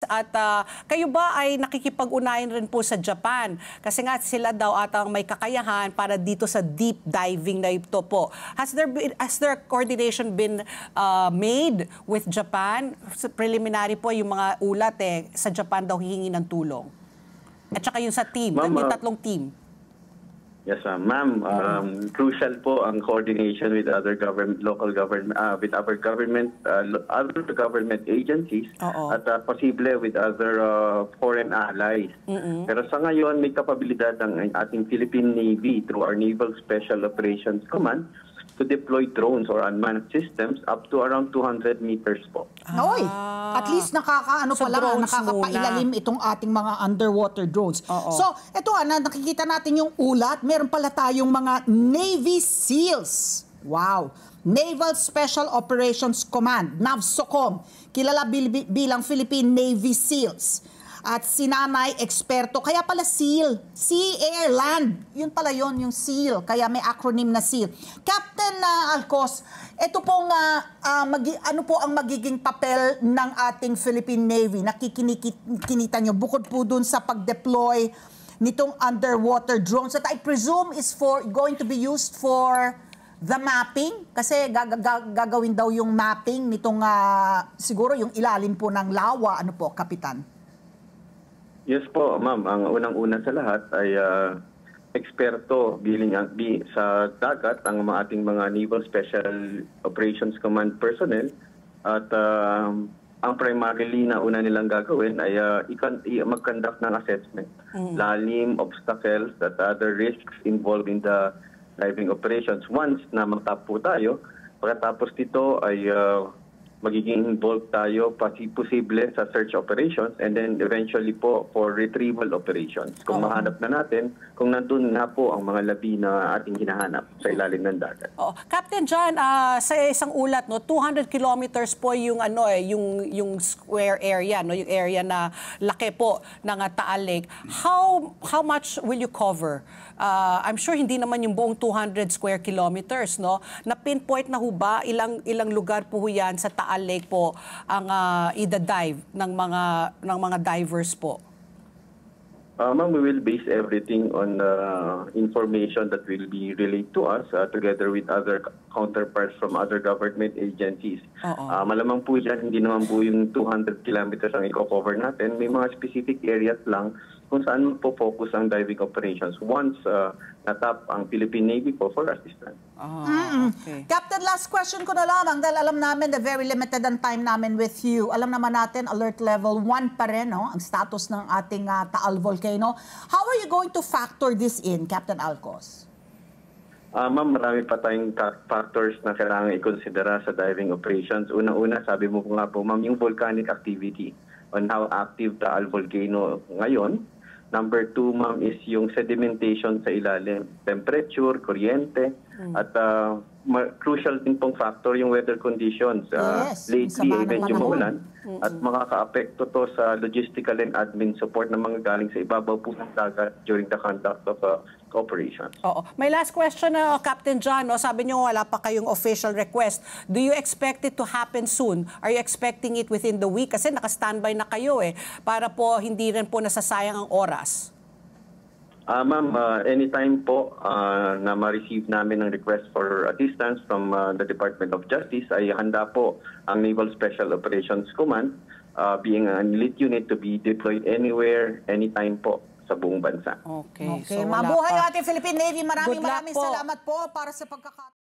at kayo ba ay nakikipag-unayan rin po sa Japan? Kasi nga sila daw atang may kakayahan para dito sa deep diving na ito po. Has there coordination been made with Japan? Preliminary po yung mga ulat sa Japan daw hihingi ng tulong. At saka yung sa team, yung tatlong team. Yes, ma'am. Crucial po ang coordination with other local government, with other government agencies, at posible with other foreign allies. Pero sa ngayon, may kapabilidad ang ating Philippine Navy through our Naval Special Operations Command to deploy drones or unmanned systems up to around 200 meters po. Oy, at least nakakapailalim itong ating mga underwater drones. So, ito nakikita natin yung ulat. Meron pala tayong mga Navy SEALs. Wow! Naval Special Operations Command, NAVSOCOM, kilala bilang Philippine Navy SEALs. At sinanay, eksperto, kaya pala SEAL, Sea, Air, Land. Yun pala yun, yung SEAL, kaya may acronym na SEAL. Captain Alcos, ito pong, ano po ang magiging papel ng ating Philippine Navy? Nakikinita nyo, bukod po dun sa pag-deploy nitong underwater drones that I presume is going to be used for the mapping? Kasi gagawin daw yung mapping nitong, siguro yung ilalim po ng lawa, ano po, Kapitan? Yes po, ma'am. Ang unang-una sa lahat ay eksperto sa dagat ang ating mga Naval Special Operations Command personnel. At ang primarily na una nilang gagawin ay mag-conduct ng assessment. Lalim, obstacles, at other risks involved in the diving operations. Once na matap po tayo, pagkatapos dito ay magiging involved tayo posible sa search operations and then eventually po for retrieval operations. Kung mahanap na natin, kung nandun na po ang mga labi na ating hinahanap sa ilalim ng dagat. Captain John, sa isang ulat, 200 kilometers po yung yung square area, yung area na laki po ng Taal Lake. How much will you cover? I'm sure hindi naman yung buong 200 square kilometers, no? Na pinpoint na ho ba ilang lugar po yan sa Taal Lake po ang ida-dive ng mga divers po? Ma'am, we will base everything on information that will be relayed to us together with other counterparts from other government agencies. Malamang po dyan, hindi naman po yung 200 kilometers ang i-cover natin. May mga specific areas lang kung saan po focus ang diving operations once natap ang Philippine Navy po for assistance. Okay. Captain, last question ko na lamang dahil alam namin na very limited ang time namin with you. Alam naman natin, alert level 1 pa rin ang status ng ating Taal Volcano. How are you going to factor this in, Captain Alcos? Ma'am, marami pa tayong factors na kailangan i-considera sa diving operations. Una-una, sabi mo nga po, ma'am, yung volcanic activity on how active Taal Volcano ngayon. Number 2, ma'am, is yung sedimentation sa ilalim. Temperature, kuryente, at crucial din pong factor yung weather conditions. Lately, medyo maulan at makaka-apekto to sa logistical and admin support na mga galing sa ibabaw po ng dagat during the conduct of operations. May last question na Captain John, sabi niyo wala pa kayong official request. Do you expect it to happen soon? Are you expecting it within the week? Kasi naka-standby na kayo para po hindi rin po nasasayang ang oras. Ma'am, anytime po na ma-receive namin ng request for assistance from the Department of Justice, ay handa po ang Naval Special Operations Command being an elite unit to be deployed anywhere, anytime po sa buong bansa. Okay. So mabuhay ang ating Philippine Navy. Maraming salamat po para sa pagkakataon.